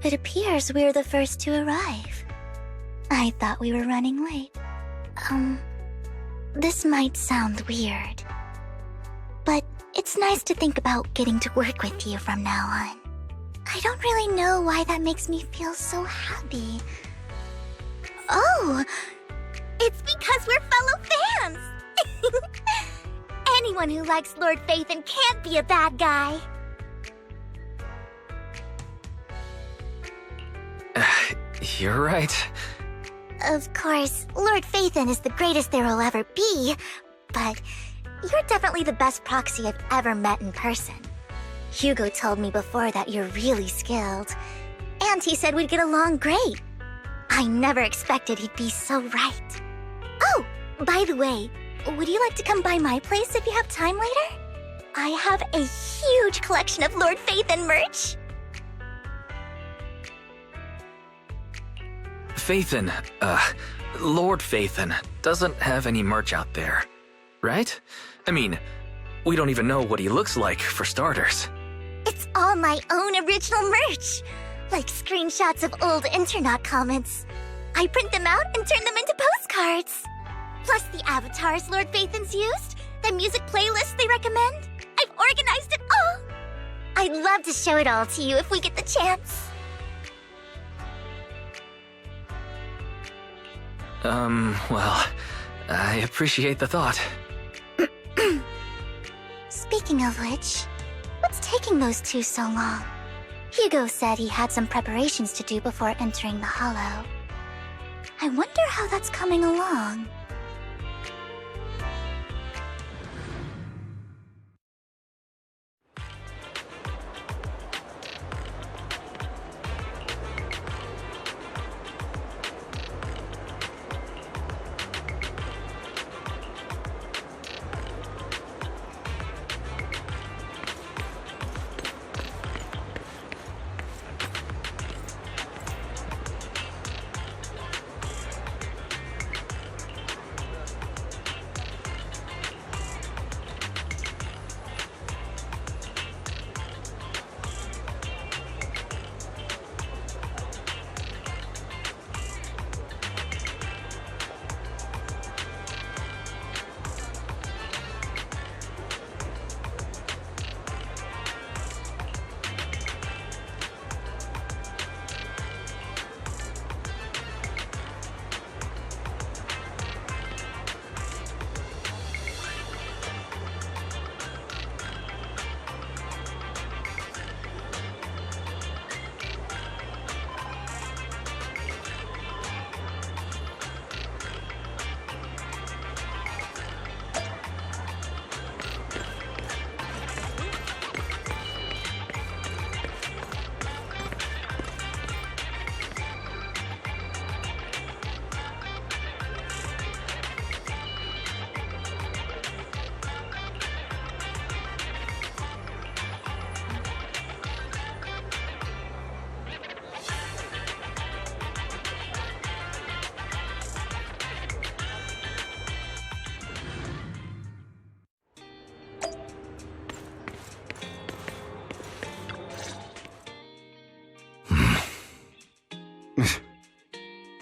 It appears we're the first to arrive. I thought we were running late. This might sound weird, but it's nice to think about getting to work with you from now on. I don't really know why that makes me feel so happy. Oh, it's because we're fellow fans! Anyone who likes Lord Phaethon can't be a bad guy. You're right. Of course, Lord Phaethon is the greatest there will ever be, but you're definitely the best proxy I've ever met in person. Hugo told me before that you're really skilled, and he said we'd get along great. I never expected he'd be so right. Oh, by the way, would you like to come by my place if you have time later? I have a huge collection of Lord Phaethon merch. Phaethon, Lord Phaethon doesn't have any merch out there, right? I mean, we don't even know what he looks like, for starters. It's all my own original merch, like screenshots of old Internet comments. I print them out and turn them into postcards. Plus the avatars Lord Phaethon's used, the music playlists they recommend. I've organized it all. I'd love to show it all to you if we get the chance. Well, I appreciate the thought. Speaking of which, what's taking those two so long? Hugo said he had some preparations to do before entering the Hollow. I wonder how that's coming along.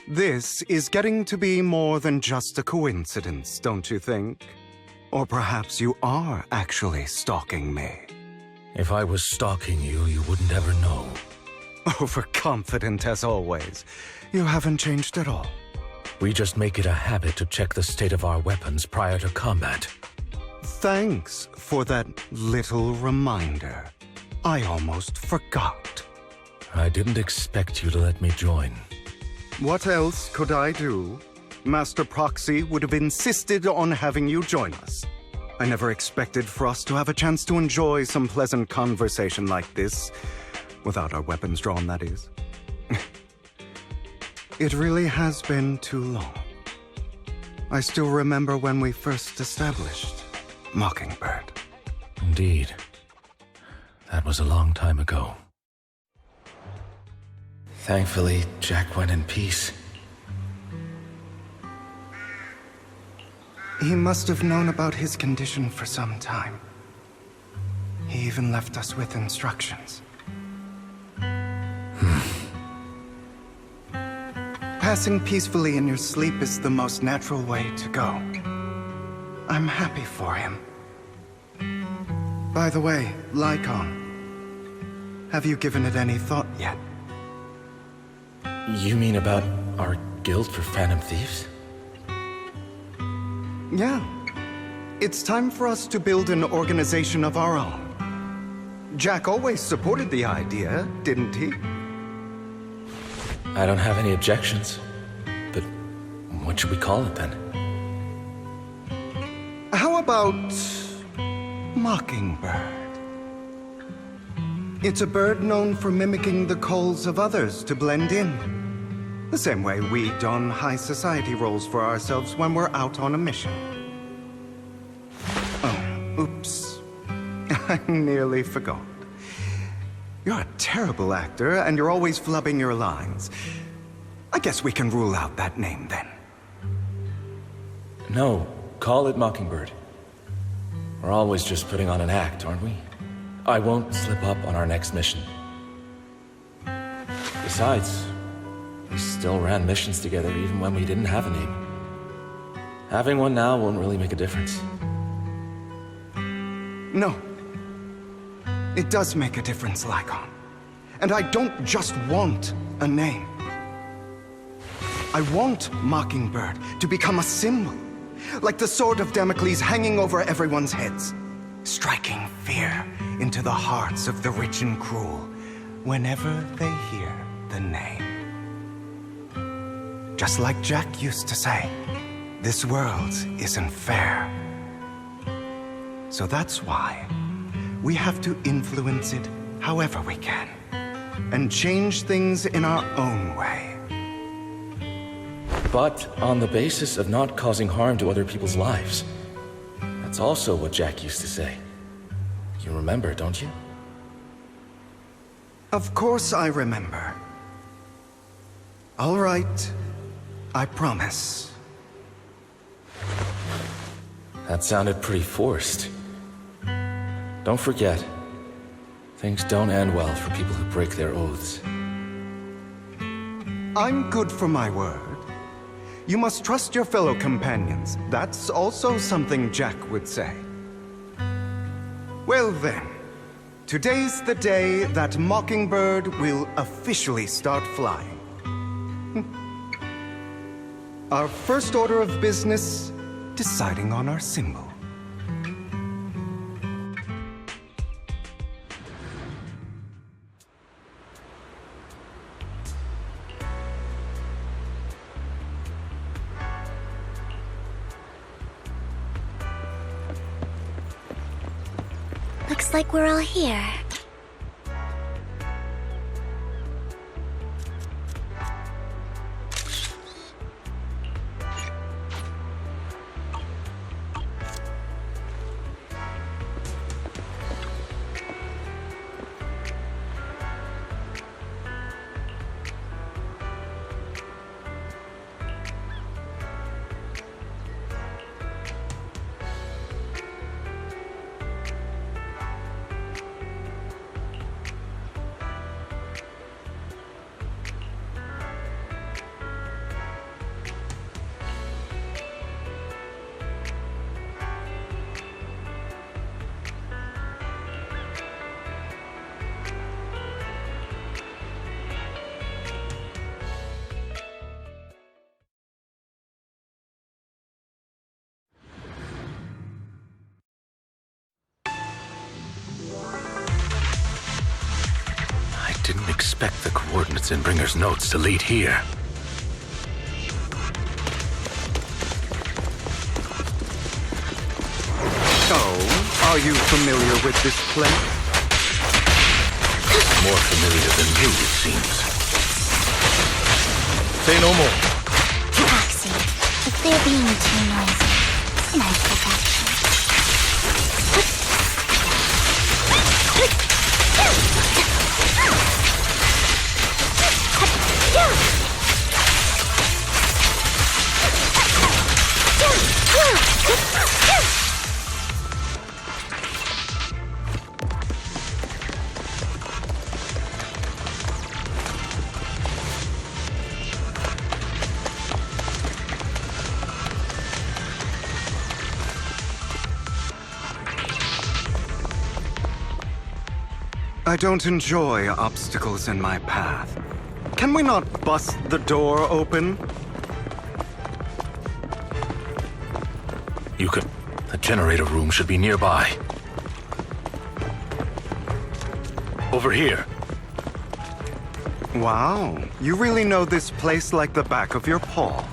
This is getting to be more than just a coincidence, don't you think? Or perhaps you are actually stalking me. If I was stalking you, you wouldn't ever know. Overconfident as always. You haven't changed at all. We just make it a habit to check the state of our weapons prior to combat. Thanks for that little reminder. I almost forgot. I didn't expect you to let me join. What else could I do? Master Proxy would have insisted on having you join us. I never expected for us to have a chance to enjoy some pleasant conversation like this. Without our weapons drawn, that is. It really has been too long. I still remember when we first established Mockingbird. Indeed. That was a long time ago. Thankfully, Jack went in peace. He must have known about his condition for some time. He even left us with instructions. passing peacefully in your sleep is the most natural way to go. I'm happy for him. By the way, Lycon, have you given it any thought yet? You mean about our guild for Phantom Thieves? Yeah. It's time for us to build an organization of our own. Jack always supported the idea, didn't he? I don't have any objections. But what should we call it then? How about Mockingbird? It's a bird known for mimicking the calls of others to blend in. The same way we don high society roles for ourselves when we're out on a mission. Oh, oops. I nearly forgot. You're a terrible actor, and you're always flubbing your lines. I guess we can rule out that name then. No, call it Mockingbird. We're always just putting on an act, aren't we? I won't slip up on our next mission. Besides, we still ran missions together even when we didn't have a name. Having one now won't really make a difference. No. It does make a difference, Lycon. And I don't just want a name. I want Mockingbird to become a symbol, like the sword of Damocles hanging over everyone's heads, striking fear into the hearts of the rich and cruel whenever they hear the name. Just like Jack used to say, this world isn't fair. So that's why we have to influence it however we can, and change things in our own way. But on the basis of not causing harm to other people's lives. That's also what Jack used to say. You remember, don't you? Of course I remember. All right, I promise. That sounded pretty forced. Don't forget, things don't end well for people who break their oaths. I'm good for my word. You must trust your fellow companions. That's also something Jack would say. Well then, today's the day that Mockingbird will officially start flying. Our first order of business, deciding on our symbol. Looks like we're all here. I didn't expect the coordinates in Bringer's notes to lead here. So, are you familiar with this place? More familiar than you, it seems. Say no more. Proxy, if they're being too noisy, nice protection. I don't enjoy obstacles in my path. Can we not bust the door open? You could... The generator room should be nearby. Over here. Wow, you really know this place like the back of your paw.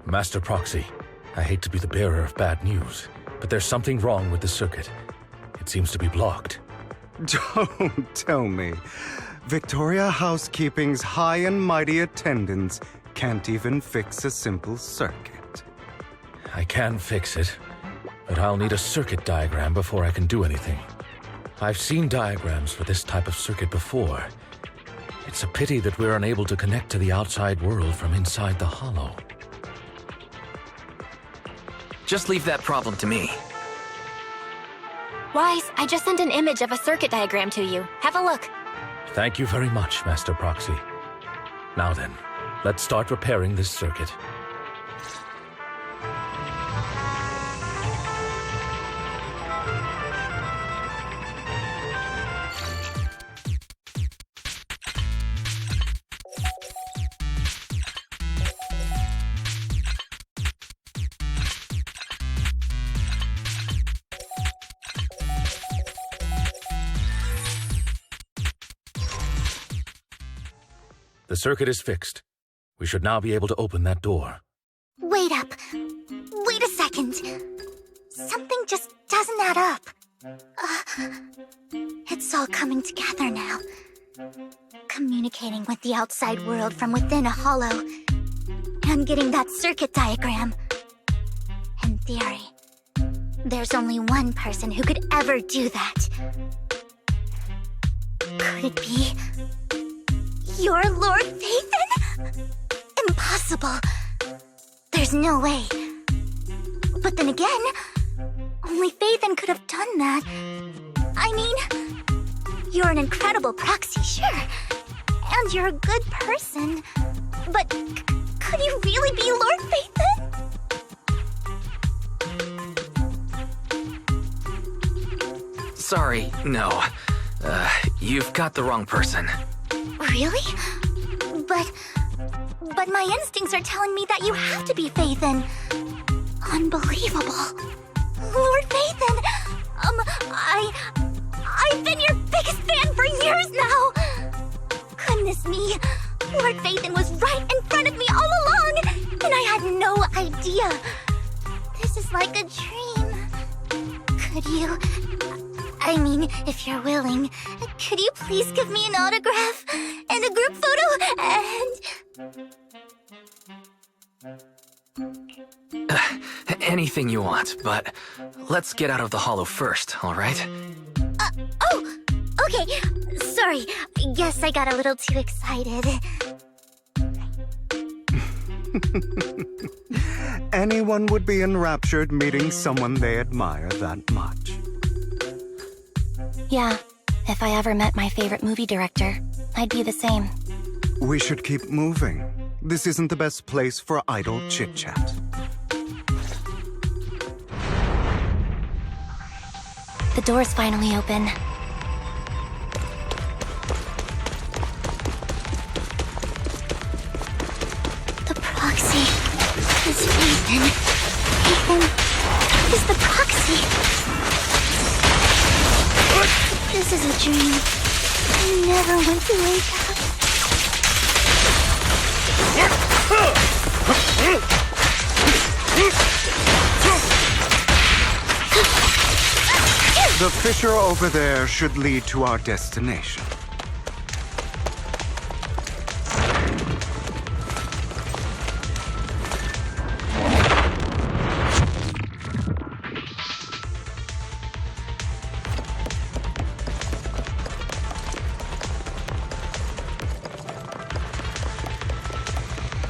Master Proxy, I hate to be the bearer of bad news, but there's something wrong with the circuit. It seems to be blocked. Don't tell me. Victoria Housekeeping's high and mighty attendants can't even fix a simple circuit. I can fix it, but I'll need a circuit diagram before I can do anything. I've seen diagrams for this type of circuit before. It's a pity that we're unable to connect to the outside world from inside the hollow. Just leave that problem to me. Wise, I just sent an image of a circuit diagram to you. Have a look. Thank you very much, Master Proxy. Now then, let's start repairing this circuit. The circuit is fixed. We should now be able to open that door. Wait up. Wait a second. Something just doesn't add up. It's all coming together now. Communicating with the outside world from within a hollow. And getting that circuit diagram. In theory, there's only one person who could ever do that. Could it be... Your Lord Phaethon? Impossible. There's no way. But then again, only Phaethon could have done that. I mean, you're an incredible proxy, sure. And you're a good person. But could you really be Lord Phaethon? Sorry, no. You've got the wrong person. Really? But my instincts are telling me that you have to be Phaethon. Unbelievable. Lord Phaethon! I've been your biggest fan for years now! Goodness me, Lord Phaethon was right in front of me all along, and I had no idea. This is like a dream. Could you... I mean, if you're willing, could you please give me an autograph and a group photo and... Anything you want, but let's get out of the hollow first, all right? Oh, okay. Sorry, guess I got a little too excited. Anyone would be enraptured meeting someone they admire that much. Yeah, if I ever met my favorite movie director, I'd be the same. We should keep moving. This isn't the best place for idle chit-chat. The door's finally open. The proxy is Phaethon. Phaethon is the proxy. This is a dream. I never want to wake up. The fissure over there should lead to our destination.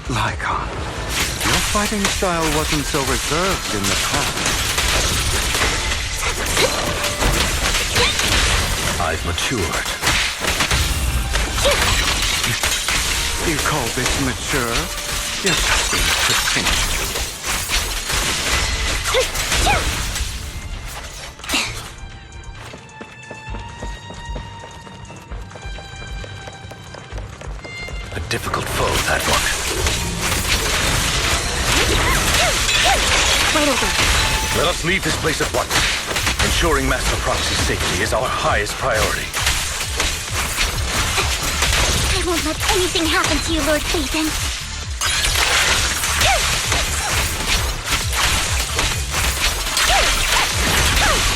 Lycon, your fighting style wasn't so reserved in the past. I've matured. You call this mature? You're just being pretentious. A difficult foe, that one. Right over. Let us leave this place at once. Ensuring Master Proxy's safety is our highest priority. I won't let anything happen to you, Lord Phaethon.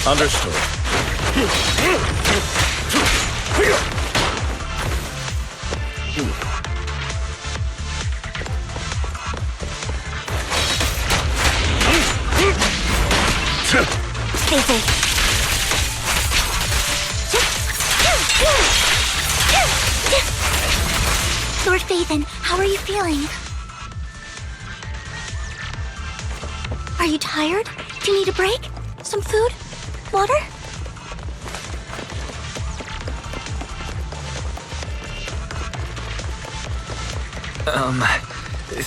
Understood. Stay safe. Lord Phaethon, how are you feeling? Are you tired? Do you need a break? Some food? Water?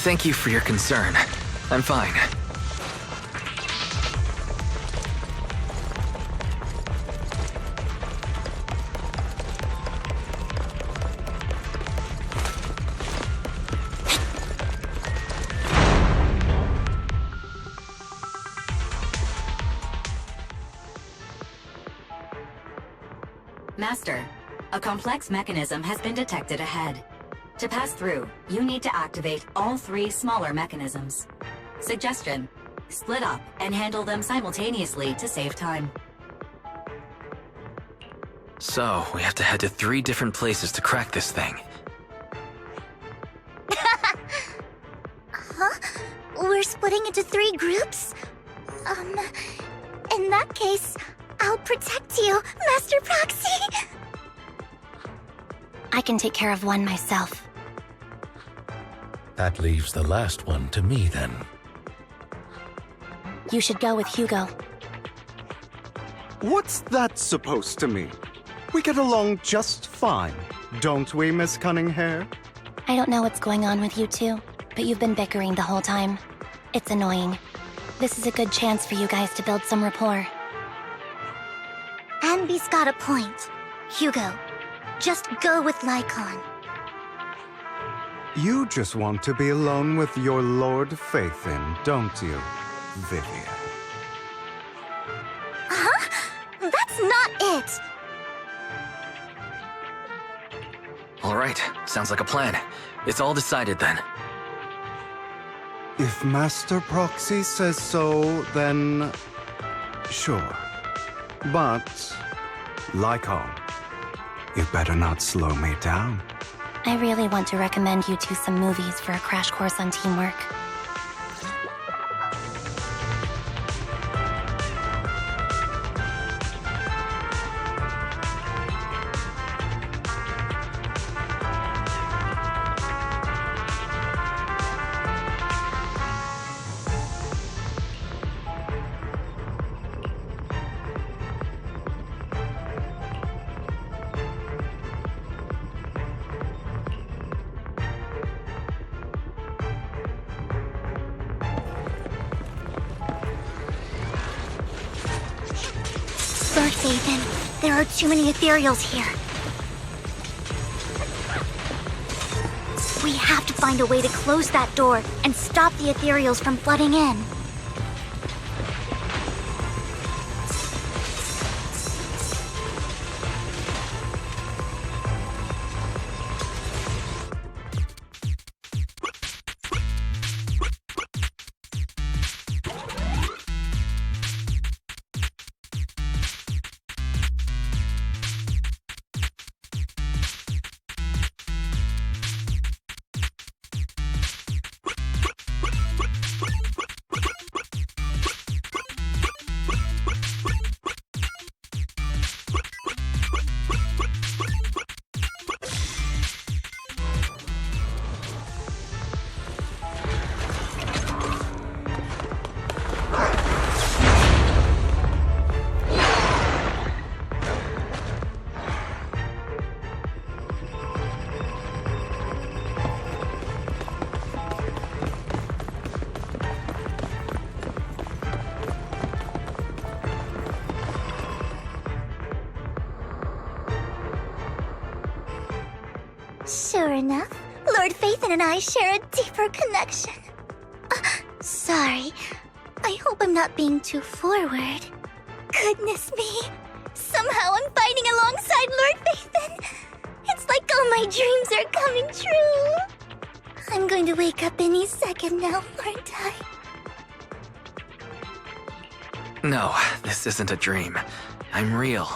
Thank you for your concern. I'm fine. Master, a complex mechanism has been detected ahead. To pass through, you need to activate all 3 smaller mechanisms. Suggestion: split up and handle them simultaneously to save time. So, we have to head to 3 different places to crack this thing. Huh? We're splitting into 3 groups? In that case, I'll protect you, Master Proxy! I can take care of one myself. That leaves the last one to me, then. You should go with Hugo. What's that supposed to mean? We get along just fine, don't we, Miss Cunninghair? I don't know what's going on with you two, but you've been bickering the whole time. It's annoying. This is a good chance for you guys to build some rapport. Anby's got a point. Hugo, just go with Lycon. You just want to be alone with your Lord Phaethon, don't you, Vivian? Huh? That's not it! All right, sounds like a plan. It's all decided then. If Master Proxy says so, then sure. But, Lycon, you better not slow me down. I really want to recommend you two some movies for a crash course on teamwork. Lord Phaethon, there are too many ethereals here. We have to find a way to close that door and stop the ethereals from flooding in. Sure enough, Lord Phaethon and I share a deeper connection. Sorry. I hope I'm not being too forward. Goodness me. Somehow I'm fighting alongside Lord Phaethon. It's like all my dreams are coming true. I'm going to wake up any second now, aren't I? No, this isn't a dream. I'm real.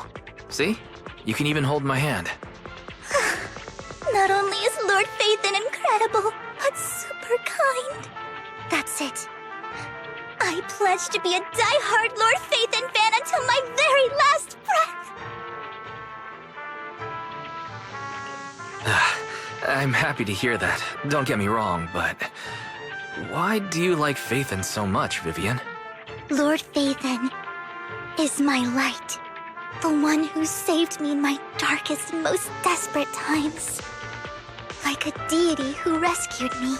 See? You can even hold my hand. Not only is Lord Phaethon incredible, but super kind. That's it. I pledge to be a die-hard Lord Phaethon fan until my very last breath. I'm happy to hear that. Don't get me wrong, but why do you like Phaethon so much, Vivian? Lord Phaethon is my light. The one who saved me in my darkest, most desperate times. Like a deity who rescued me.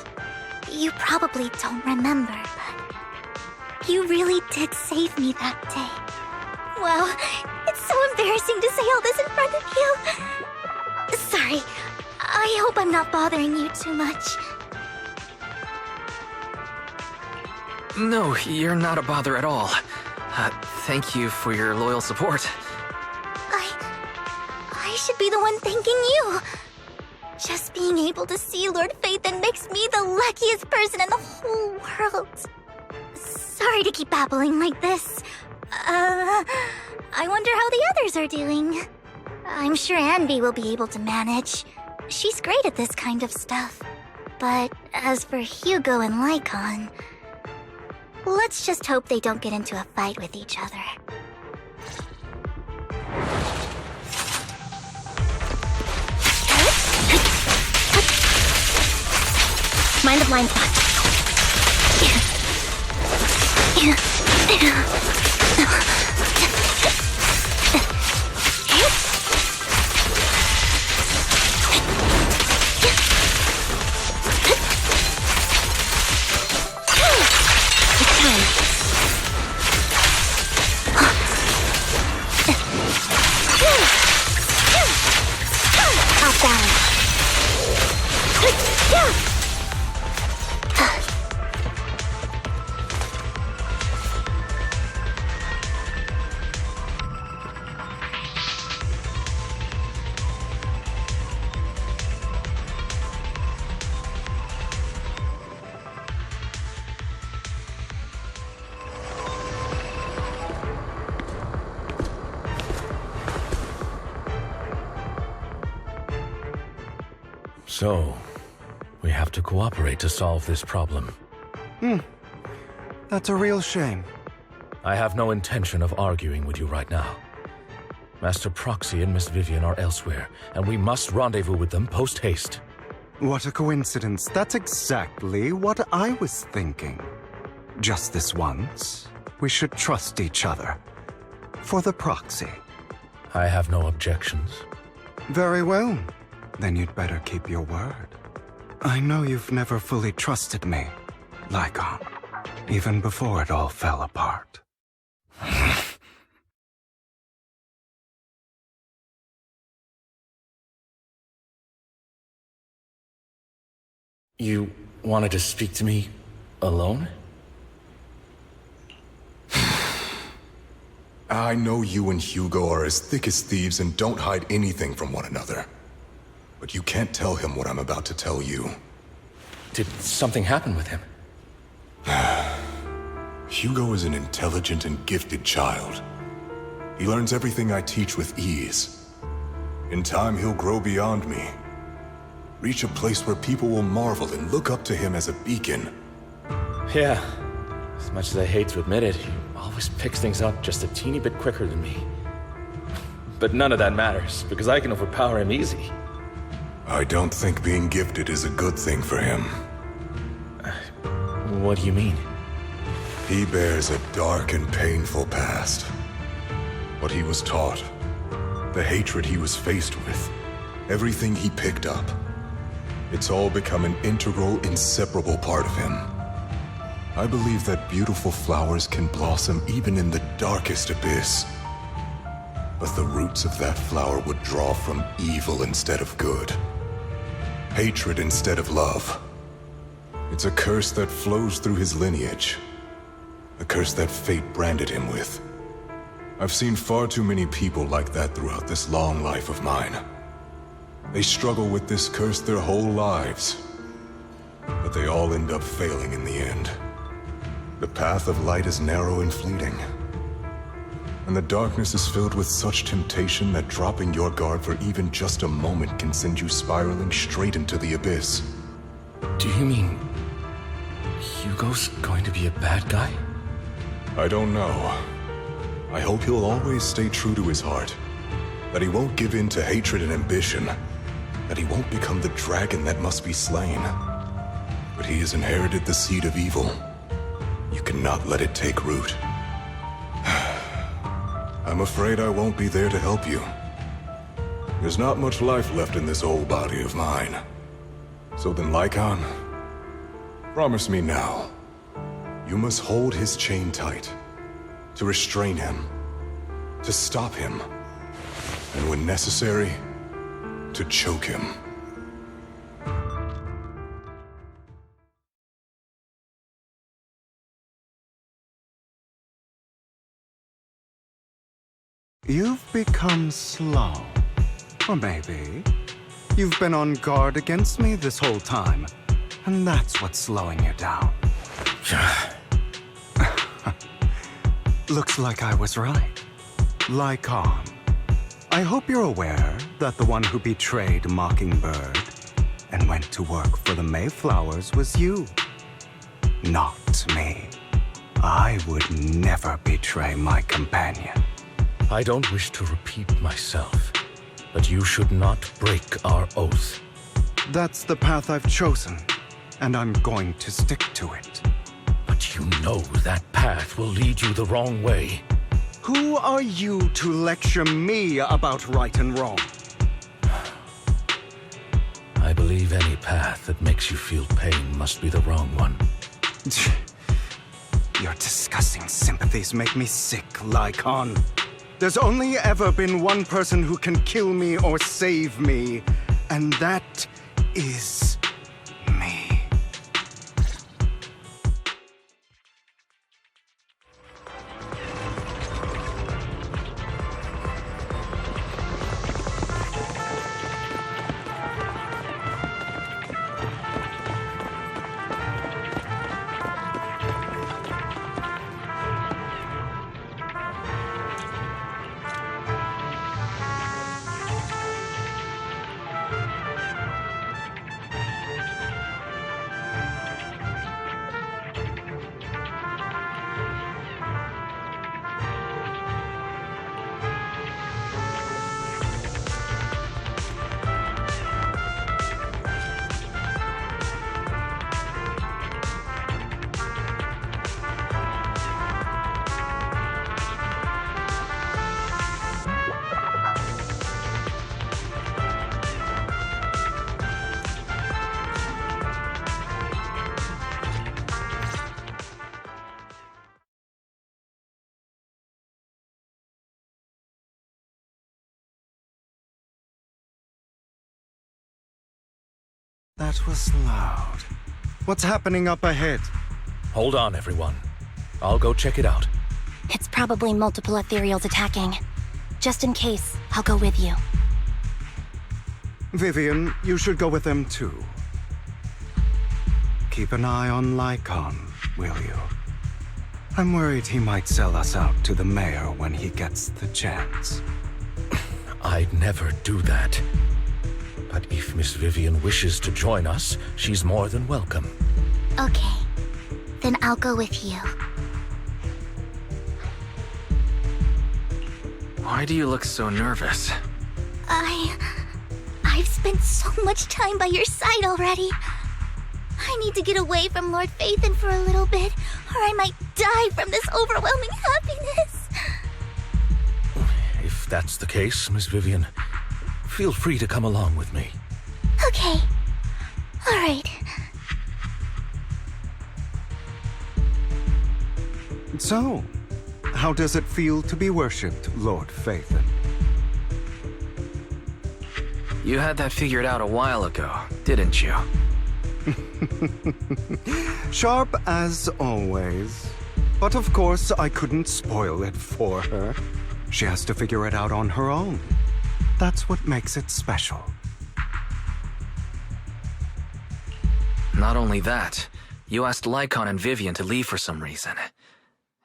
You probably don't remember, but you really did save me that day. Wow, it's so embarrassing to say all this in front of you. Sorry, I hope I'm not bothering you too much. No, you're not a bother at all. Thank you for your loyal support. I should be the one thanking you. Just being able to see Lord Phaethon makes me the luckiest person in the whole world. Sorry to keep babbling like this. I wonder how the others are doing. I'm sure Anby will be able to manage. She's great at this kind of stuff. But as for Hugo and Lycon, let's just hope they don't get into a fight with each other. Mind the blind spot. Off balance. So, we have to cooperate to solve this problem. That's a real shame. I have no intention of arguing with you right now. Master Proxy and Miss Vivian are elsewhere, and we must rendezvous with them post-haste. What a coincidence. That's exactly what I was thinking. Just this once, we should trust each other. For the proxy. I have no objections. Very well. Then you'd better keep your word. I know you've never fully trusted me, Lycon, even before it all fell apart. You wanted to speak to me alone? I know you and Hugo are as thick as thieves and don't hide anything from one another. But you can't tell him what I'm about to tell you. Did something happen with him? Hugo is an intelligent and gifted child. He learns everything I teach with ease. In time, he'll grow beyond me. Reach a place where people will marvel and look up to him as a beacon. Yeah. As much as I hate to admit it, he always picks things up just a teeny bit quicker than me. But none of that matters, because I can overpower him easy. I don't think being gifted is a good thing for him. What do you mean? He bears a dark and painful past. What he was taught, the hatred he was faced with, everything he picked up. It's all become an integral, inseparable part of him. I believe that beautiful flowers can blossom even in the darkest abyss. But the roots of that flower would draw from evil instead of good. hatred instead of love. It's a curse that flows through his lineage, a curse that fate branded him with. I've seen far too many people like that throughout this long life of mine. They struggle with this curse their whole lives, but they all end up failing in the end. The path of light is narrow and fleeting, and the darkness is filled with such temptation that dropping your guard for even just a moment can send you spiraling straight into the abyss. Do you mean Hugo's going to be a bad guy? I don't know. I hope he'll always stay true to his heart, that he won't give in to hatred and ambition, that he won't become the dragon that must be slain. But he has inherited the seed of evil. You cannot let it take root. I'm afraid I won't be there to help you. There's not much life left in this old body of mine. So then, Lycon, promise me now, you must hold his chain tight, to restrain him, to stop him, and when necessary, to choke him. You've become slow. Or maybe you've been on guard against me this whole time, and that's what's slowing you down. Looks like I was right. Lycon, I hope you're aware that the one who betrayed Mockingbird and went to work for the Mayflowers was you, not me. I would never betray my companion. I don't wish to repeat myself, but you should not break our oath. That's the path I've chosen, and I'm going to stick to it. But you know that path will lead you the wrong way. Who are you to lecture me about right and wrong? I believe any path that makes you feel pain must be the wrong one. Your disgusting sympathies make me sick, Lycon. There's only ever been one person who can kill me or save me, and that is me. That was loud. What's happening up ahead? Hold on, everyone. I'll go check it out. It's probably multiple ethereals attacking. Just in case, I'll go with you. Vivian, you should go with them too. Keep an eye on Lycon, will you? I'm worried he might sell us out to the mayor when he gets the chance. I'd never do that. But if Miss Vivian wishes to join us, she's more than welcome. Okay. Then I'll go with you. Why do you look so nervous? I've spent so much time by your side already. I need to get away from Lord Phaethon for a little bit, or I might die from this overwhelming happiness. If that's the case, Miss Vivian, feel free to come along with me. Okay. All right. So, how does it feel to be worshipped, Lord Phaethon? You had that figured out a while ago, didn't you? Sharp as always. But of course, I couldn't spoil it for her. She has to figure it out on her own. That's what makes it special. Not only that, you asked Lycon and Vivian to leave for some reason.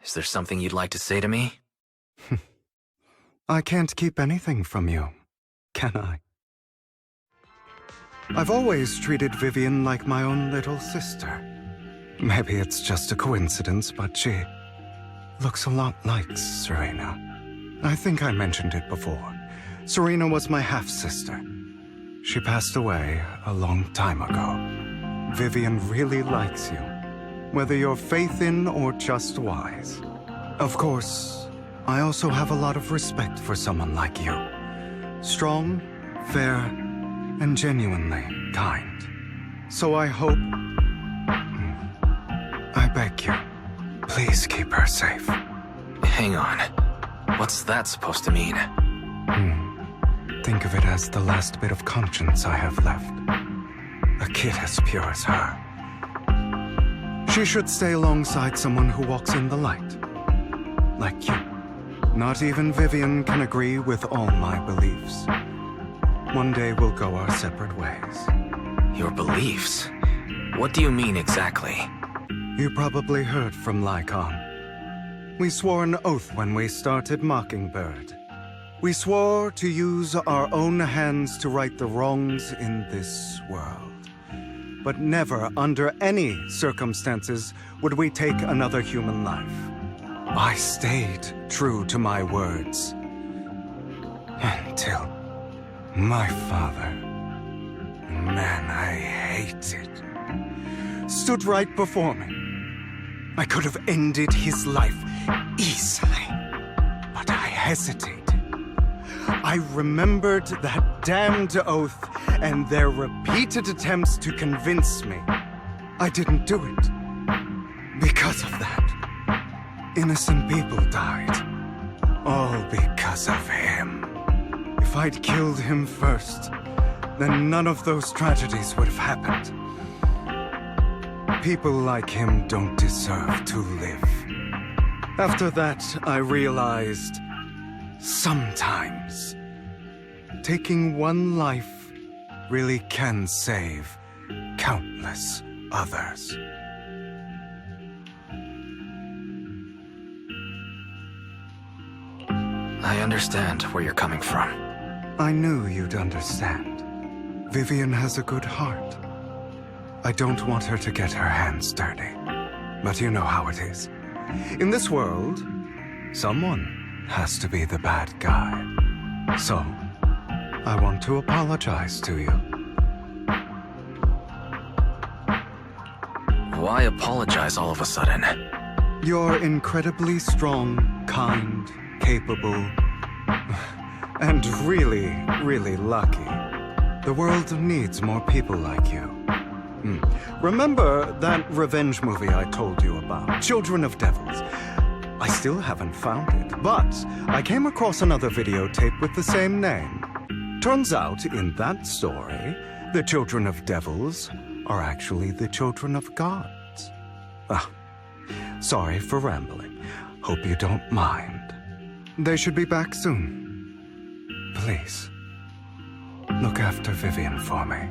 Is there something you'd like to say to me? I can't keep anything from you, can I? I've always treated Vivian like my own little sister. Maybe it's just a coincidence, but she looks a lot like Serena. I think I mentioned it before. Serena was my half-sister. She passed away a long time ago. Vivian really likes you, whether you're faith-in or just wise. Of course, I also have a lot of respect for someone like you. Strong, fair, and genuinely kind. So I hope... I beg you, please keep her safe. Hang on. What's that supposed to mean? Think of it as the last bit of conscience I have left. A kid as pure as her. She should stay alongside someone who walks in the light. Like you. Not even Vivian can agree with all my beliefs. One day we'll go our separate ways. Your beliefs? What do you mean exactly? You probably heard from Lycon. We swore an oath when we started Mockingbird. We swore to use our own hands to right the wrongs in this world. But never, under any circumstances, would we take another human life. I stayed true to my words. Until my father, man, I hate it, stood right before me. I could have ended his life easily, but I hesitated. I remembered that damned oath and their repeated attempts to convince me. I didn't do it. Because of that, innocent people died. All because of him. If I'd killed him first, then none of those tragedies would have happened. People like him don't deserve to live. After that, I realized, sometimes, taking one life really can save countless others. I understand where you're coming from. I knew you'd understand. Vivian has a good heart. I don't want her to get her hands dirty. But you know how it is. In this world, someone has to be the bad guy. So, I want to apologize to you. Why apologize all of a sudden? You're incredibly strong, kind, capable, and really, really lucky. The world needs more people like you. Remember that revenge movie I told you about, Children of Devils? I still haven't found it, but I came across another videotape with the same name. Turns out, in that story, the children of devils are actually the children of gods. Sorry for rambling. Hope you don't mind. They should be back soon. Please, look after Vivian for me.